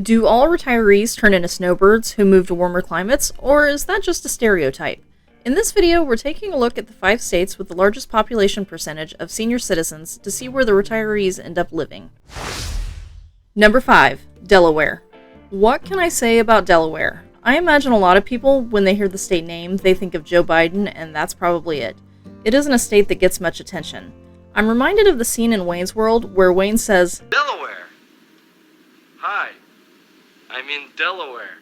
Do all retirees turn into snowbirds who move to warmer climates, or is that just a stereotype? In this video, we're taking a look at the 5 states with the largest population percentage of senior citizens to see where the retirees end up living. Number 5. Delaware. What can I say about Delaware? I imagine a lot of people, when they hear the state name, they think of Joe Biden, and that's probably it. It isn't a state that gets much attention. I'm reminded of the scene in Wayne's World where Wayne says, Delaware! Hi, I'm in Delaware.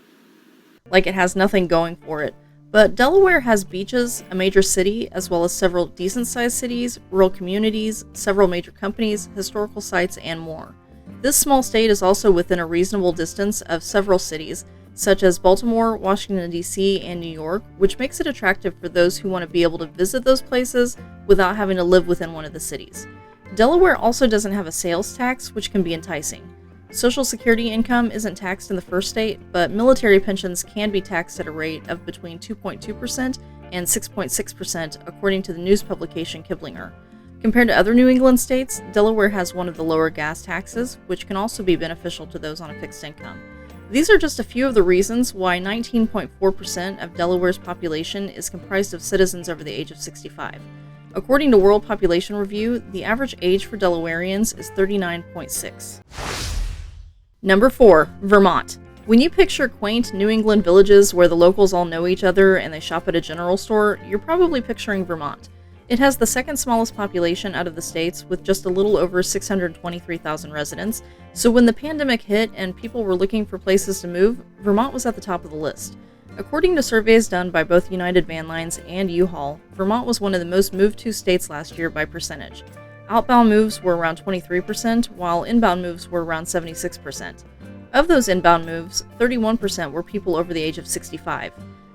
Like it has nothing going for it. But Delaware has beaches, a major city, as well as several decent-sized cities, rural communities, several major companies, historical sites, and more. This small state is also within a reasonable distance of several cities, such as Baltimore, Washington, D.C., and New York, which makes it attractive for those who want to be able to visit those places without having to live within one of the cities. Delaware also doesn't have a sales tax, which can be enticing. Social Security income isn't taxed in the first state, but military pensions can be taxed at a rate of between 2.2% and 6.6%, according to the news publication Kiplinger. Compared to other New England states, Delaware has one of the lower gas taxes, which can also be beneficial to those on a fixed income. These are just a few of the reasons why 19.4% of Delaware's population is comprised of citizens over the age of 65. According to World Population Review, the average age for Delawareans is 39.6. Number 4. Vermont. When you picture quaint New England villages where the locals all know each other and they shop at a general store, you're probably picturing Vermont. It has the second smallest population out of the states with just a little over 623,000 residents, so when the pandemic hit and people were looking for places to move, Vermont was at the top of the list. According to surveys done by both United Van Lines and U-Haul, Vermont was one of the most moved to states last year by percentage. Outbound moves were around 23%, while inbound moves were around 76%. Of those inbound moves, 31% were people over the age of 65.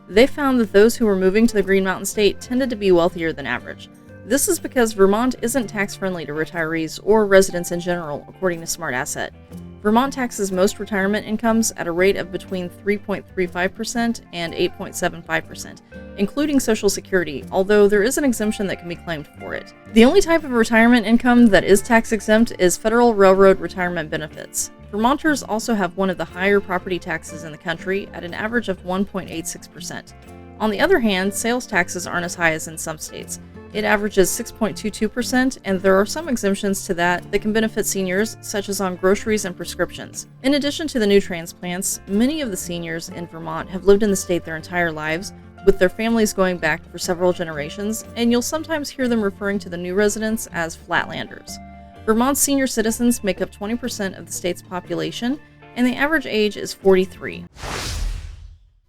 They found that those who were moving to the Green Mountain State tended to be wealthier than average. This is because Vermont isn't tax-friendly to retirees or residents in general, according to Smart Asset. Vermont taxes most retirement incomes at a rate of between 3.35% and 8.75%, including Social Security, although there is an exemption that can be claimed for it. The only type of retirement income that is tax-exempt is federal railroad retirement benefits. Vermonters also have one of the higher property taxes in the country at an average of 1.86%. On the other hand, sales taxes aren't as high as in some states. It averages 6.22%, and there are some exemptions to that can benefit seniors, such as on groceries and prescriptions. In addition to the new transplants, many of the seniors in Vermont have lived in the state their entire lives, with their families going back for several generations, and you'll sometimes hear them referring to the new residents as Flatlanders. Vermont's senior citizens make up 20% of the state's population, and the average age is 43.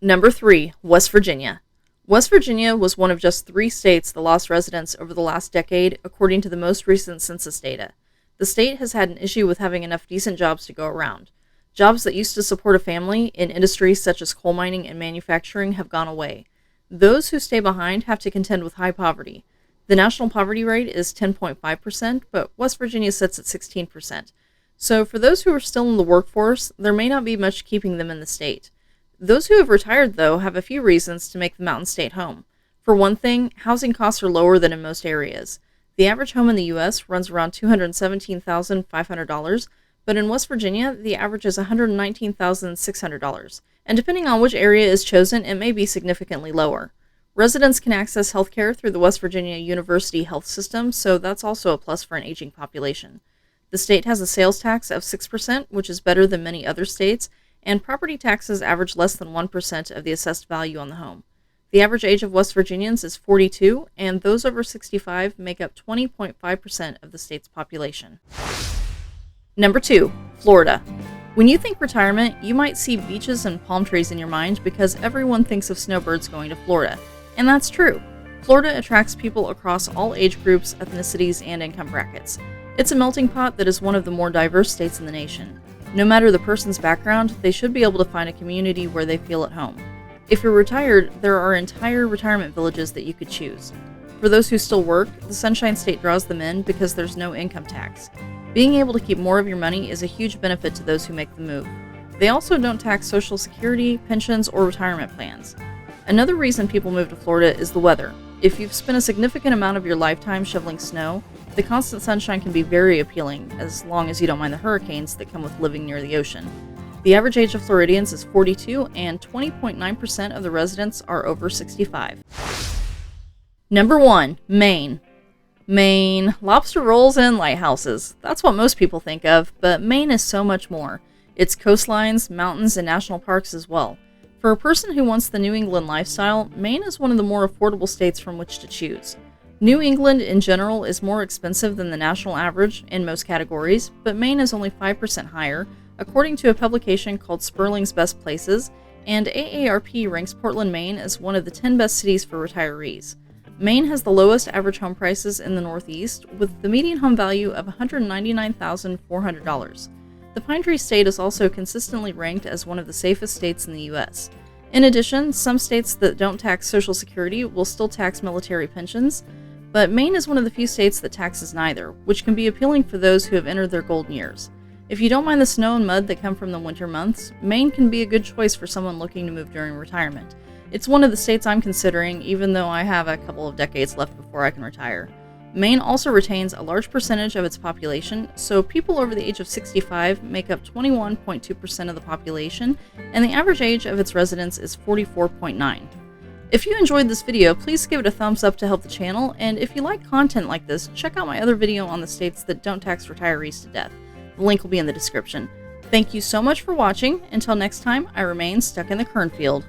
Number 3. West Virginia. West Virginia was one of just 3 states that lost residents over the last decade, according to the most recent census data. The state has had an issue with having enough decent jobs to go around. Jobs that used to support a family in industries such as coal mining and manufacturing have gone away. Those who stay behind have to contend with high poverty. The national poverty rate is 10.5%, but West Virginia sits at 16%. So for those who are still in the workforce, there may not be much keeping them in the state. Those who have retired, though, have a few reasons to make the Mountain State home. For one thing, housing costs are lower than in most areas. The average home in the U.S. runs around $217,500, but in West Virginia, the average is $119,600. And depending on which area is chosen, it may be significantly lower. Residents can access health care through the West Virginia University Health System, so that's also a plus for an aging population. The state has a sales tax of 6%, which is better than many other states, and property taxes average less than 1% of the assessed value on the home. The average age of West Virginians is 42, and those over 65 make up 20.5% of the state's population. Number 2. Florida. When you think retirement, you might see beaches and palm trees in your mind because everyone thinks of snowbirds going to Florida. And that's true. Florida attracts people across all age groups, ethnicities, and income brackets. It's a melting pot that is one of the more diverse states in the nation. No matter the person's background, they should be able to find a community where they feel at home. If you're retired, there are entire retirement villages that you could choose. For those who still work, the Sunshine State draws them in because there's no income tax. Being able to keep more of your money is a huge benefit to those who make the move. They also don't tax Social Security, pensions, or retirement plans. Another reason people move to Florida is the weather. If you've spent a significant amount of your lifetime shoveling snow, the constant sunshine can be very appealing, as long as you don't mind the hurricanes that come with living near the ocean. The average age of Floridians is 42, and 20.9% of the residents are over 65. Number 1. Maine. Maine. Lobster rolls and lighthouses. That's what most people think of, but Maine is so much more. It's coastlines, mountains, and national parks as well. For a person who wants the New England lifestyle, Maine is one of the more affordable states from which to choose. New England in general is more expensive than the national average in most categories, but Maine is only 5% higher, according to a publication called Sperling's Best Places, and AARP ranks Portland, Maine as one of the 10 best cities for retirees. Maine has the lowest average home prices in the Northeast, with the median home value of $199,400. The Pine Tree State is also consistently ranked as one of the safest states in the U.S. In addition, some states that don't tax Social Security will still tax military pensions, but Maine is one of the few states that taxes neither, which can be appealing for those who have entered their golden years. If you don't mind the snow and mud that come from the winter months, Maine can be a good choice for someone looking to move during retirement. It's one of the states I'm considering, even though I have a couple of decades left before I can retire. Maine also retains a large percentage of its population, so people over the age of 65 make up 21.2% of the population, and the average age of its residents is 44.9. If you enjoyed this video, please give it a thumbs up to help the channel, and if you like content like this, check out my other video on the states that don't tax retirees to death. The link will be in the description. Thank you so much for watching. Until next time, I remain stuck in the cornfield.